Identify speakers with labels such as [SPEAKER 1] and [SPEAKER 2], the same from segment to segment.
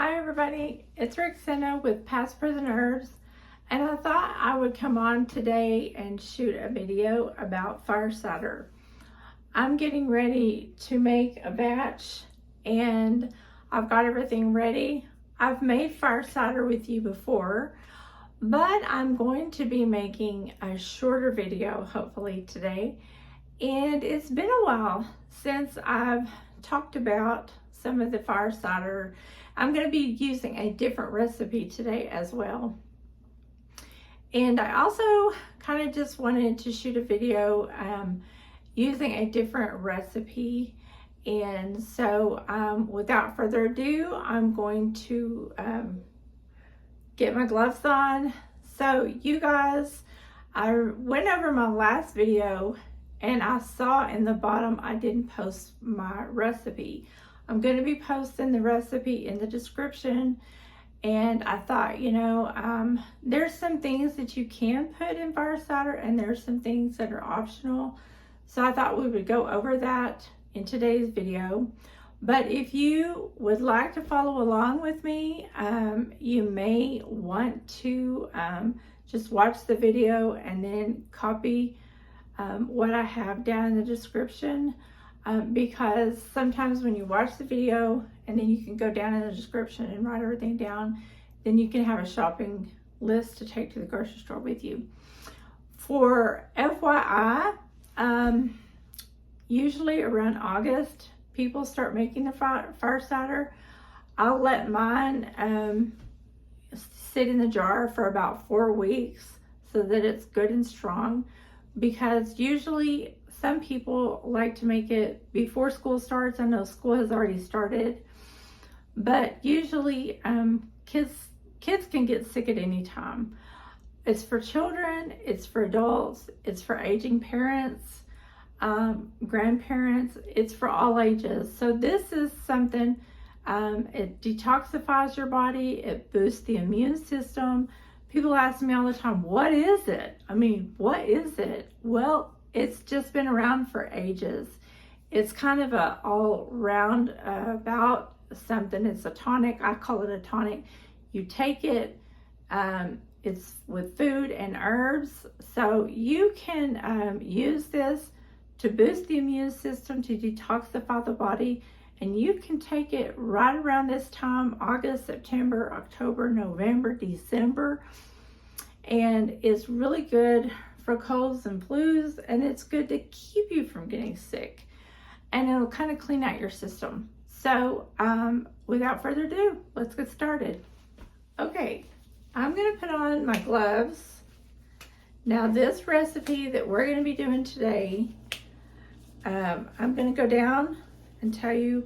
[SPEAKER 1] Hi everybody, it's Roxana with Past Present Herbs, and I thought I would come on today and shoot a video about fire cider. I'm getting ready to make a batch and I've got everything ready. I've made fire cider with you before, but I'm going to be making a shorter video hopefully today. And it's been a while since I've talked about some of the fire cider. I'm going to be using a different recipe today as well. And I also kind of just wanted to shoot a video using a different recipe. And so without further ado, I'm going to get my gloves on. So you guys, I went over my last video and I saw in the bottom I didn't post my recipe. I'm going to be posting the recipe in the description, and I thought, you know, there's some things that you can put in fire cider and there's some things that are optional. So I thought we would go over that in today's video. But if you would like to follow along with me, you may want to just watch the video and then copy what I have down in the description. Because sometimes when you watch the video and then you can go down in the description and write everything down, then you can have a shopping list to take to the grocery store with you. For FYI, usually around August, people start making the fire cider. I'll let mine sit in the jar for about 4 weeks so that it's good and strong, because usually some people like to make it before school starts. I know school has already started, but usually kids can get sick at any time. It's for children, it's for adults, it's for aging parents, grandparents, it's for all ages. So this is something, it detoxifies your body, it boosts the immune system. People ask me all the time, what is it? I mean, what is it? Well, it's just been around for ages. It's kind of a all-round about something. It's a tonic. I call it a tonic. You take it, it's with food and herbs. So you can use this to boost the immune system, to detoxify the body. And you can take it right around this time, August, September, October, November, December. And it's really good for colds and flus, and it's good to keep you from getting sick, and it'll kind of clean out your system. So without further ado, let's get started. Okay, I'm going to put on my gloves. Now this recipe that we're going to be doing today, I'm going to go down and tell you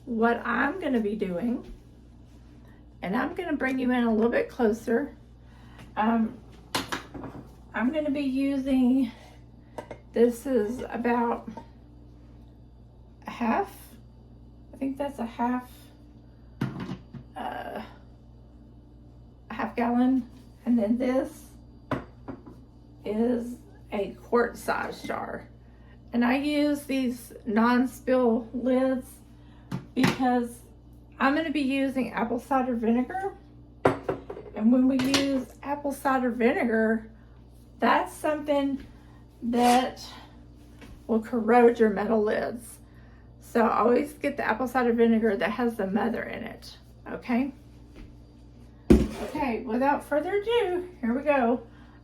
[SPEAKER 1] what I'm going to be doing, and I'm going to bring you in a little bit closer. I'm going to be using, this is about a half, I think that's a half gallon, and then this is a quart size jar. And I use these non-spill lids because I'm going to be using apple cider vinegar. And when we use apple cider vinegar, that's something that will corrode your metal lids. So always get the apple cider vinegar that has the mother in it, okay? Okay, without further ado, here we go.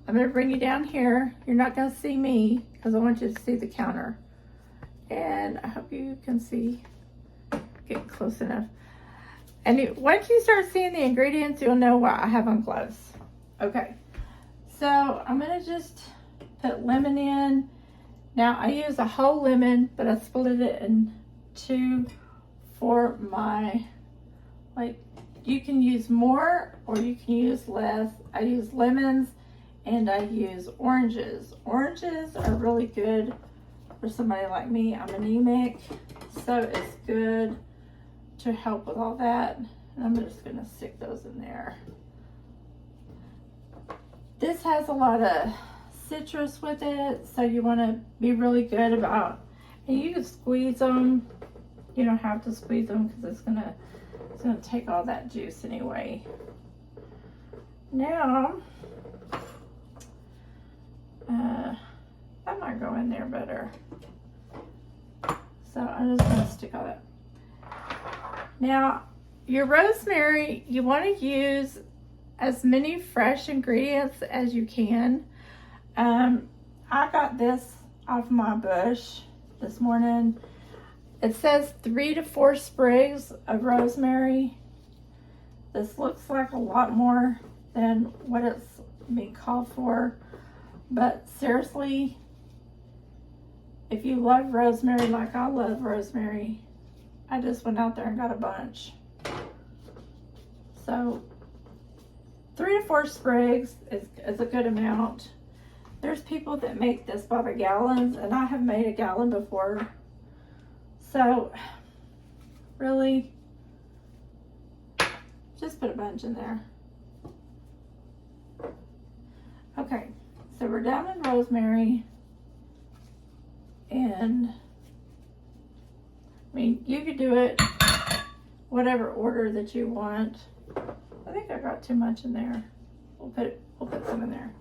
[SPEAKER 1] I'm gonna bring you down here. You're not gonna see me because I want you to see the counter. And I hope you can see, get close enough. And once you start seeing the ingredients, you'll know what I have on gloves. Okay, so I'm gonna just put lemon in. Now I use a whole lemon, but I split it in two for my, like, you can use more or you can use less. I use lemons and I use oranges. Oranges are really good for somebody like me. I'm anemic, so it's good to help with all that. And I'm just gonna stick those in there. This has a lot of citrus with it, so you want to be really good about, and you can squeeze them you don't have to squeeze them because it's gonna take all that juice anyway. Now, that might go in there better. So I'm just gonna stick all that. Now, your rosemary, you want to use as many fresh ingredients as you can. I got this off my bush this morning. It says 3 to 4 sprigs of rosemary. This looks like a lot more than what it's being called for, but seriously, if you love rosemary like I love rosemary, I just went out there and got a bunch. So 3 to 4 sprigs is a good amount. There's people that make this by the gallons, and I have made a gallon before. So really, just put a bunch in there. Okay, so we're down in rosemary, and I mean, you could do it whatever order that you want. I think I got too much in there. We'll put some in there.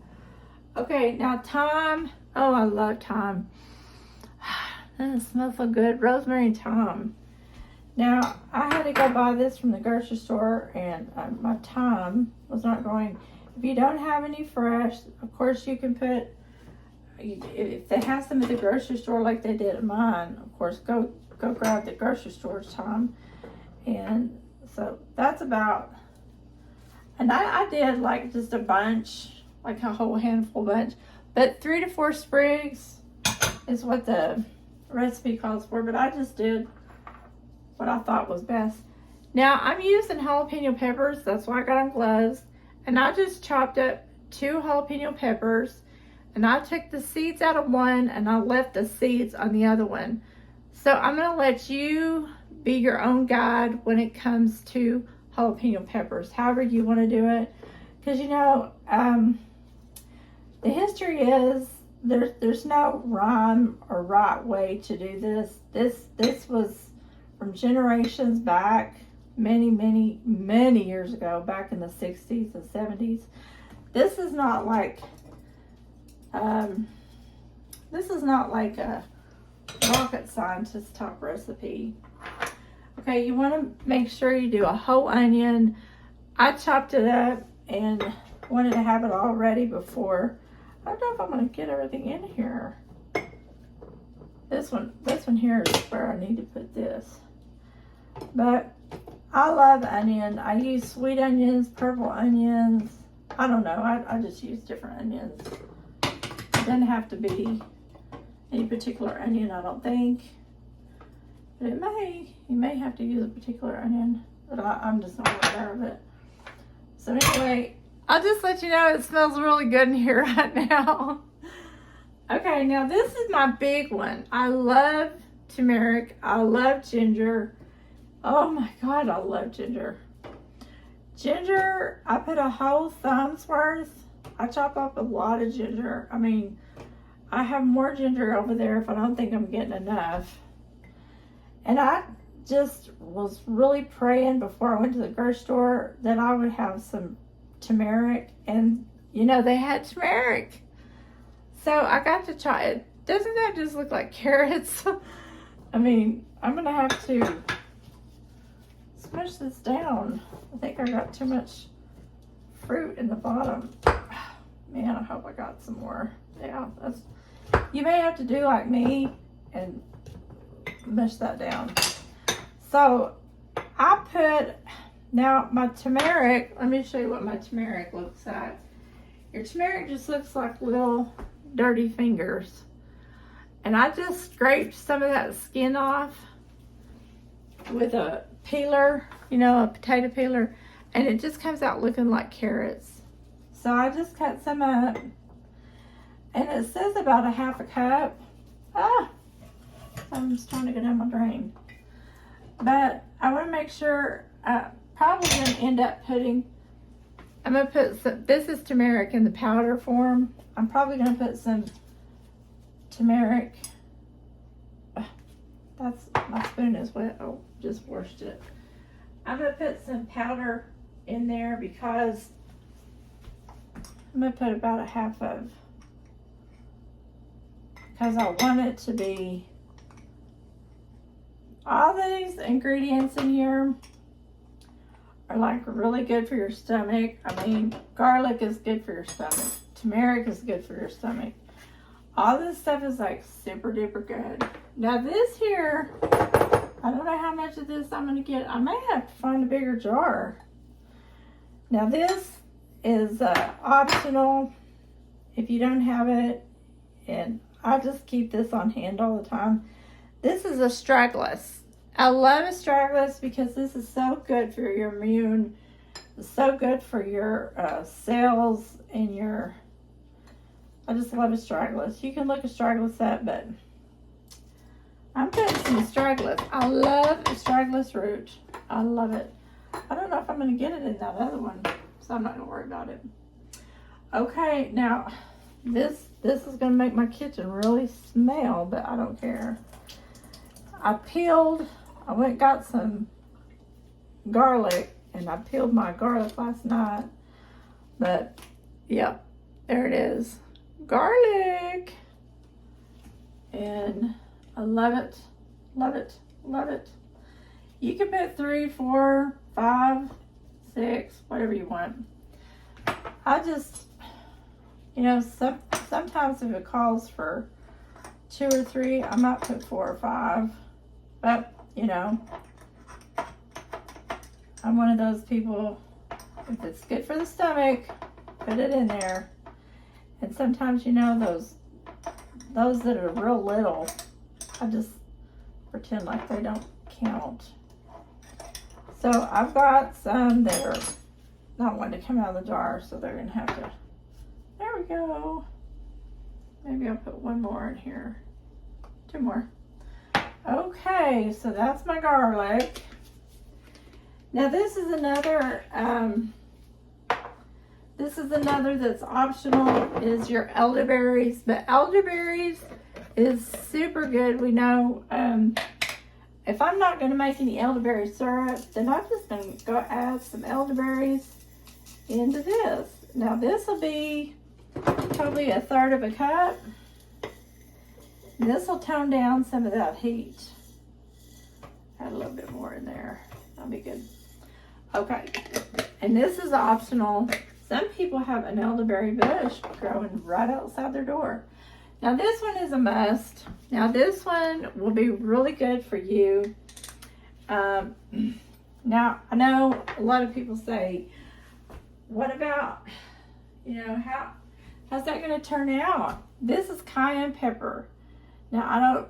[SPEAKER 1] Okay, now thyme. Oh, I love thyme. That smells so good. Rosemary and thyme. Now, I had to go buy this from the grocery store, and my thyme was not growing. If you don't have any fresh, of course you can put, if they have some at the grocery store like they did at mine, of course, go grab the grocery store's thyme. And so that's about, and I did like just a bunch, like a whole handful bunch, but 3 to 4 sprigs is what the recipe calls for, but I just did what I thought was best. Now I'm using jalapeno peppers, that's why I got on gloves, and I just chopped up 2 jalapeno peppers, and I took the seeds out of one and I left the seeds on the other one. So I'm gonna let you be your own guide when it comes to jalapeno peppers, however you want to do it, because you know, the history is there's no rhyme or right way to do this. This was from generations back, many years ago, back in the 60s and 70s. This is not like a rocket scientist type recipe. Okay, you want to make sure you do a whole onion. I chopped it up and wanted to have it all ready before. I don't know if I'm going to get everything in here. This one here is where I need to put this. But I love onion. I use sweet onions, purple onions. I don't know. I just use different onions. It doesn't have to be any particular onion, I don't think. But you may have to use a particular onion, but I'm just not aware of it. So anyway, I'll just let you know it smells really good in here right now. Okay, now this is my big one. I love turmeric. I love ginger. Oh my God, I love ginger. Ginger, I put a whole thumb's worth. I chop up a lot of ginger. I mean, I have more ginger over there if I don't think I'm getting enough. And I just was really praying before I went to the grocery store that I would have some turmeric, and you know, they had turmeric. So I got to try it. Doesn't that just look like carrots? I mean, I'm gonna have to smush this down. I think I got too much fruit in the bottom. Man, I hope I got some more. Yeah, you may have to do like me and mush that down. So I put, now my turmeric, let me show you what my turmeric looks like. Your turmeric just looks like little dirty fingers. And I just scraped some of that skin off with a peeler, you know, a potato peeler, and it just comes out looking like carrots. So I just cut some up, and it says about 1/2 cup. I'm just trying to get down my drain. But I want to make sure, probably going to end up putting, I'm going to put some, this is turmeric in the powder form. I'm probably going to put some turmeric That's, my spoon is wet. Oh, just washed it. I'm going to put some powder in there because I'm going to put about a half of, because I want it to be, all these ingredients in here are like really good for your stomach. I mean, garlic is good for your stomach. Turmeric is good for your stomach. All this stuff is like super duper good. Now this here, I don't know how much of this I'm going to get. I may have to find a bigger jar. Now this is optional if you don't have it. And I just keep this on hand all the time. This is Astragalus. I love Astragalus because this is so good for your immune. It's so good for your cells and your... I just love Astragalus. You can look Astragalus up, but I'm putting some Astragalus. I love Astragalus root. I love it. I don't know if I'm going to get it in that other one, so I'm not going to worry about it. Okay, now this is going to make my kitchen really smell, but I don't care. I went and got some garlic, and I peeled my garlic last night. But, yeah, there it is. Garlic. And I love it, love it, love it. You can put 3, 4, 5, 6, whatever you want. I just, you know, sometimes if it calls for 2 or 3, I might put 4 or 5. But, you know, I'm one of those people, if it's good for the stomach, put it in there. And sometimes, you know, those that are real little, I just pretend like they don't count. So I've got some that are not wanting to come out of the jar, so they're going to have to, there we go. Maybe I'll put 1 more in here. 2 more. Okay, so that's my garlic. Now this is another that's optional, is your elderberries. But elderberries is super good. We know if I'm not going to make any elderberry syrup, then I'm just going to go add some elderberries into this. Now this will be probably 1/3 of a cup. This will tone down some of that heat. Add a little bit more in there. That'll be good. Okay, and this is optional. Some people have an elderberry bush growing right outside their door. Now this one is a must. Now this one will be really good for you. Now I know a lot of people say, what about, you know, how's that going to turn out? This is cayenne pepper. Now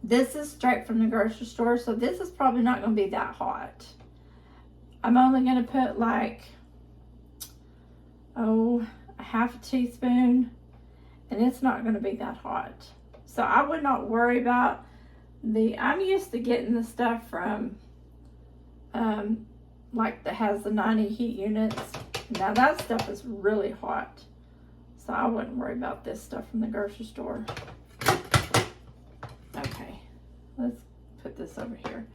[SPEAKER 1] this is straight from the grocery store, so this is probably not going to be that hot. I'm only going to put like, a 1/2 teaspoon, and it's not going to be that hot. So I would not worry about I'm used to getting the stuff from, like that has the 90 heat units. Now that stuff is really hot. So I wouldn't worry about this stuff from the grocery store. Okay, let's put this over here.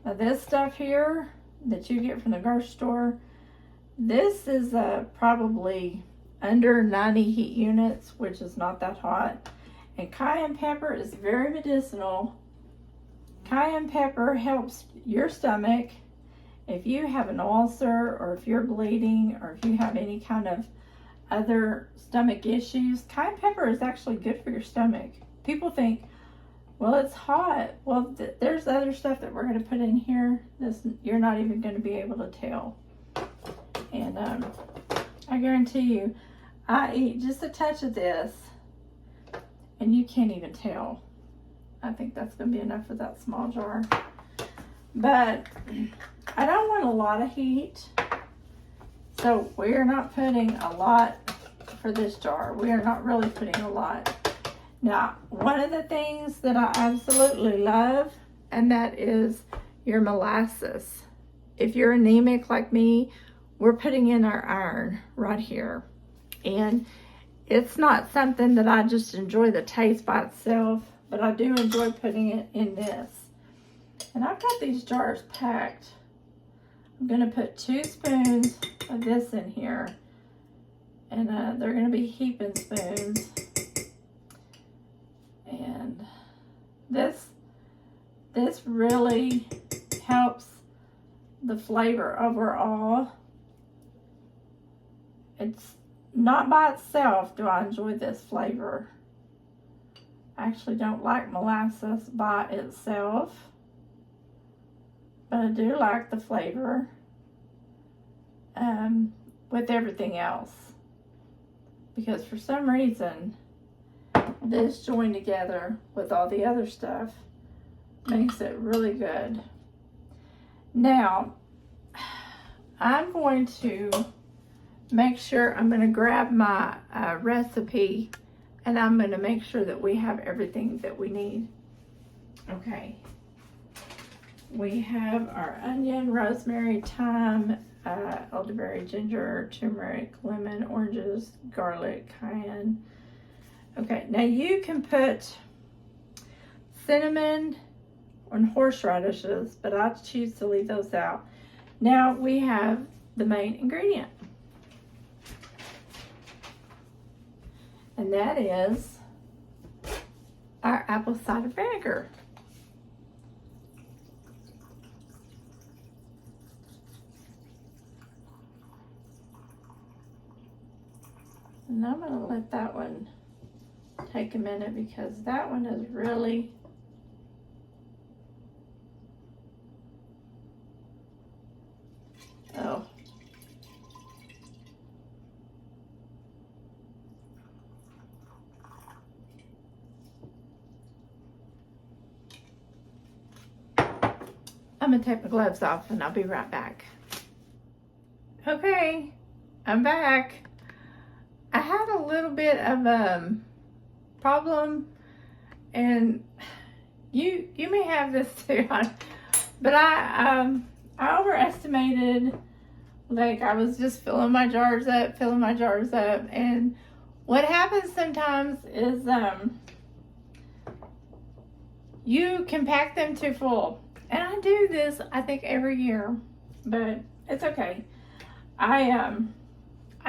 [SPEAKER 1] Now this stuff here that you get from the grocery store, this is probably under 90 heat units, which is not that hot. And cayenne pepper is very medicinal. Cayenne pepper helps your stomach. If you have an ulcer, or if you're bleeding, or if you have any kind of other stomach issues, cayenne pepper is actually good for your stomach. People think, well, it's hot. Well, there's other stuff that we're going to put in here that you're not even going to be able to tell. And I guarantee you, I eat just a touch of this, and you can't even tell. I think that's going to be enough for that small jar. But I don't want a lot of heat, so we're not putting a lot for this jar. We are not really putting a lot. Now, one of the things that I absolutely love, and that is your molasses. If you're anemic like me, we're putting in our iron right here. And it's not something that I just enjoy the taste by itself, but I do enjoy putting it in this. And I've got these jars packed. I'm gonna put 2 spoons of this in here, and they're gonna be heaping spoons. And this really helps the flavor overall. It's not by itself do I enjoy this flavor. I actually don't like molasses by itself, but I do like the flavor with everything else, because for some reason this joined together with all the other stuff makes it really good. Now I'm going to make sure, I'm going to grab my recipe, and I'm going to make sure that we have everything that we need. Okay, we have our onion, rosemary, thyme, elderberry, ginger, turmeric, lemon, oranges, garlic, cayenne. Okay, now you can put cinnamon and horseradishes, but I choose to leave those out. Now we have the main ingredient, and that is our apple cider vinegar. And I'm going to let that one take a minute, because that one is really I'm gonna take my gloves off and I'll be right back. Okay, I'm back. I had a little bit of a problem, and you may have this too, but I overestimated. Like, I was just filling my jars up, and what happens sometimes is you can pack them too full. And I do this, I think, every year, but it's okay. I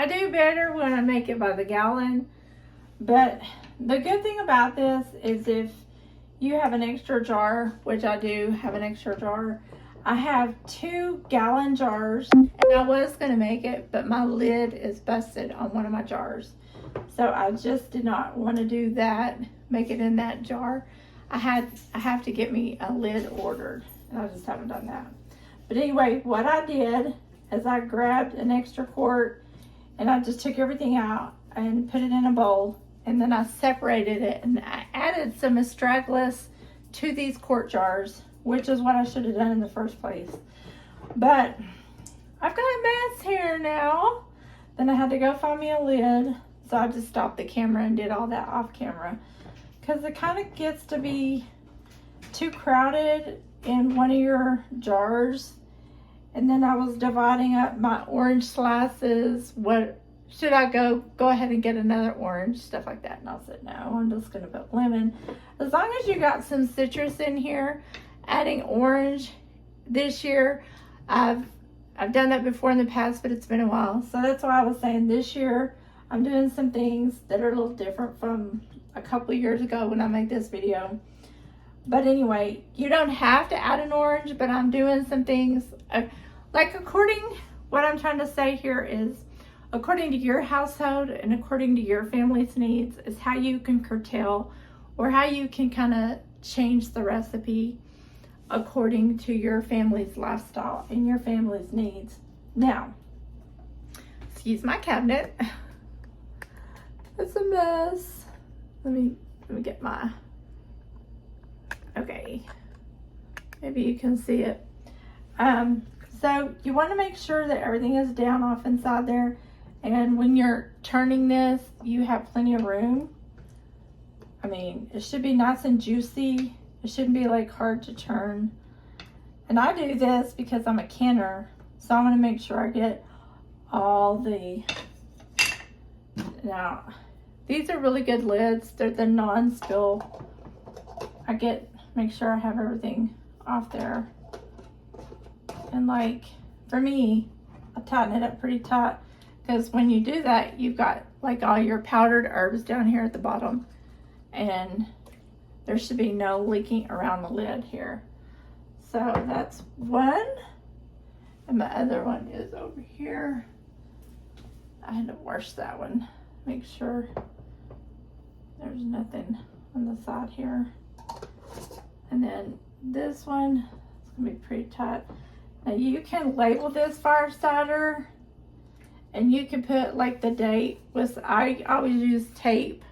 [SPEAKER 1] do better when I make it by the gallon, but the good thing about this is if you have an extra jar, which I do have an extra jar, I have 2 gallon jars, and I was going to make it, but my lid is busted on one of my jars. So I just did not want to do that, make it in that jar. I have to get me a lid ordered, and I just haven't done that. But anyway, what I did is I grabbed an extra quart, and I just took everything out and put it in a bowl, and then I separated it, and I added some Astragalus to these quart jars, which is what I should have done in the first place. But I've got a mess here now. Then I had to go find me a lid, so I just stopped the camera and did all that off camera, because it kind of gets to be too crowded in one of your jars. And then I was dividing up my orange slices. What should I go ahead and get another orange, stuff like that. And I said, no, I'm just gonna put lemon. As long as you got some citrus in here, adding orange this year, I've done that before in the past, but it's been a while. So that's why I was saying this year I'm doing some things that are a little different from a couple years ago when I made this video. But anyway, you don't have to add an orange, but I'm doing some things like what I'm trying to say here is, according to your household and according to your family's needs, is how you can curtail, or how you can kind of change the recipe according to your family's lifestyle and your family's needs. Now, excuse my cabinet. It's a mess. Let me get my, okay, maybe you can see it. So you want to make sure that everything is down off inside there, and when you're turning this, you have plenty of room. I mean, it should be nice and juicy. It shouldn't be like hard to turn. And I do this because I'm a canner, so I'm going to make sure I get all the, now these are really good lids. They're the non-spill make sure I have everything off there. And like, for me, I tighten it up pretty tight, because when you do that, you've got like all your powdered herbs down here at the bottom, and there should be no leaking around the lid here. So that's one, and my other one is over here. I had to wash that one, make sure there's nothing on the side here. And then this one, it's gonna be pretty tight. Now you can label this fire cider, and you can put like the date. I always use tape,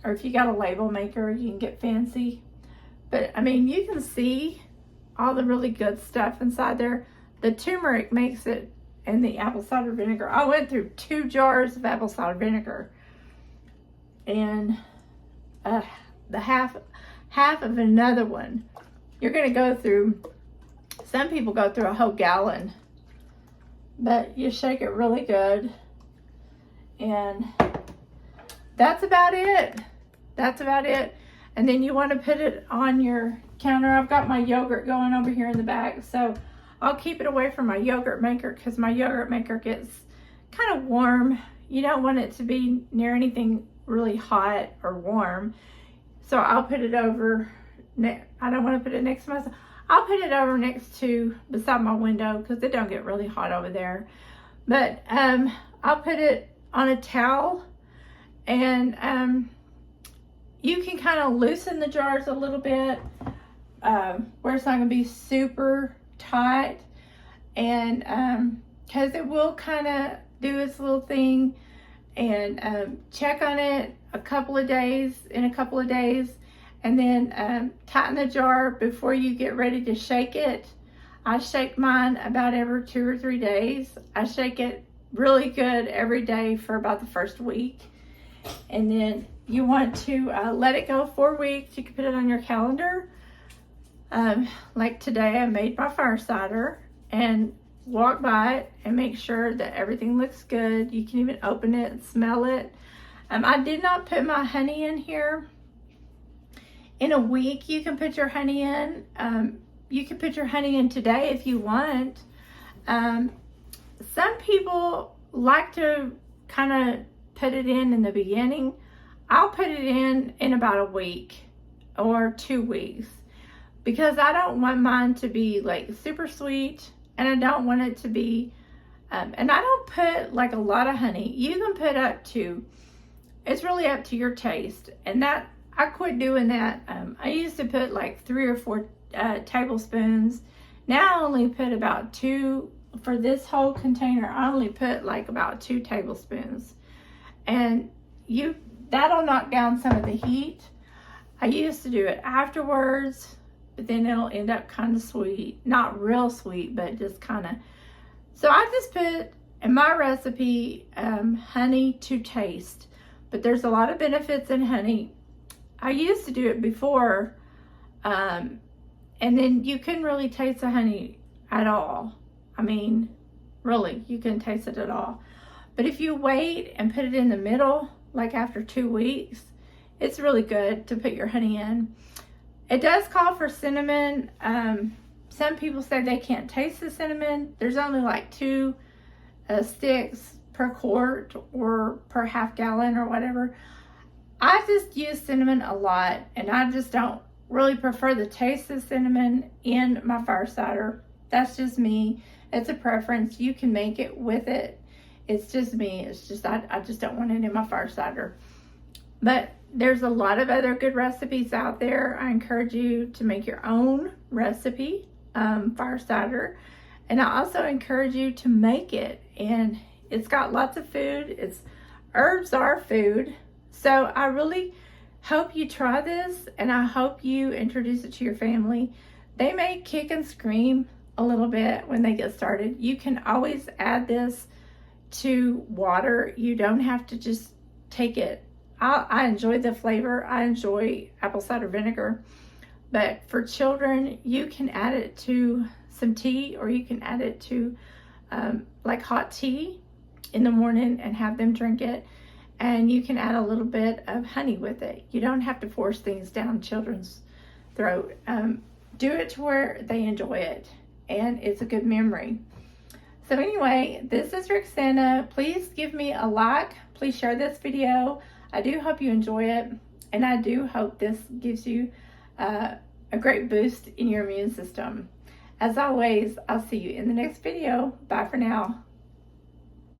[SPEAKER 1] or if you got a label maker, you can get fancy. But I mean, you can see all the really good stuff inside there. The turmeric makes it, and the apple cider vinegar. I went through 2 jars of apple cider vinegar, and the half of another one. You're gonna go through, some people go through a whole gallon, but you shake it really good, and that's about it. That's about it. And then you want to put it on your counter. I've got my yogurt going over here in the back, so I'll keep it away from my yogurt maker, because my yogurt maker gets kind of warm. You don't want it to be near anything really hot or warm. So I'll put it over, I don't want to put it next to myself. I'll put it over beside my window, because it don't get really hot over there. But I'll put it on a towel, and you can kind of loosen the jars a little bit, where it's not going to be super tight, and because it will kind of do its little thing, and check on it in a couple of days, and then tighten the jar before you get ready to shake it. I shake mine about every 2 or 3 days. I shake it really good every day for about the first week, and then you want to let it go 4 weeks. You can put it on your calendar. Like today, I made my fire cider and walk by it and make sure that everything looks good. You can even open it and smell it. I did not put my honey in here. In a week, you can put your honey in. You can put your honey in today if you want. Some people like to kind of put it in the beginning. I'll put it in about a week or 2 weeks, because I don't want mine to be like super sweet, and I don't want it to be, and I don't put like a lot of honey. You can put up to, it's really up to your taste. And that, I quit doing that. I used to put like 3 or 4 tablespoons. Now I only put about 2, for this whole container, I only put like about 2 tablespoons. And that'll knock down some of the heat. I used to do it afterwards, but then it'll end up kind of sweet. Not real sweet, but just kind of. So I just put, in my recipe, honey to taste. But there's a lot of benefits in honey. I used to do it before, and then you couldn't really taste the honey at all. I mean, really, you couldn't taste it at all. But if you wait and put it in the middle, like after 2 weeks, it's really good to put your honey in. It does call for cinnamon. Some people say they can't taste the cinnamon. There's only like 2 sticks per quart or per half gallon or whatever. I just use cinnamon a lot, and I just don't really prefer the taste of cinnamon in my fire cider. That's just me. It's a preference. You can make it with it. It's just me. It's just, I just don't want it in my fire cider. But there's a lot of other good recipes out there. I encourage you to make your own recipe, fire cider. And I also encourage you to make it. And it's got lots of food. Herbs are food. So I really hope you try this, and I hope you introduce it to your family. They may kick and scream a little bit when they get started. You can always add this to water. You don't have to just take it. I enjoy the flavor. I enjoy apple cider vinegar. But for children, you can add it to some tea, or you can add it to like hot tea in the morning and have them drink it. and you can add a little bit of honey with it. You don't have to force things down children's throat. Do it to where they enjoy it, and it's a good memory. So anyway, this is Roxana. Please give me a like. Please share this video. I do hope you enjoy it, and I do hope this gives you a great boost in your immune system. As always, I'll see you in the next video. Bye for now.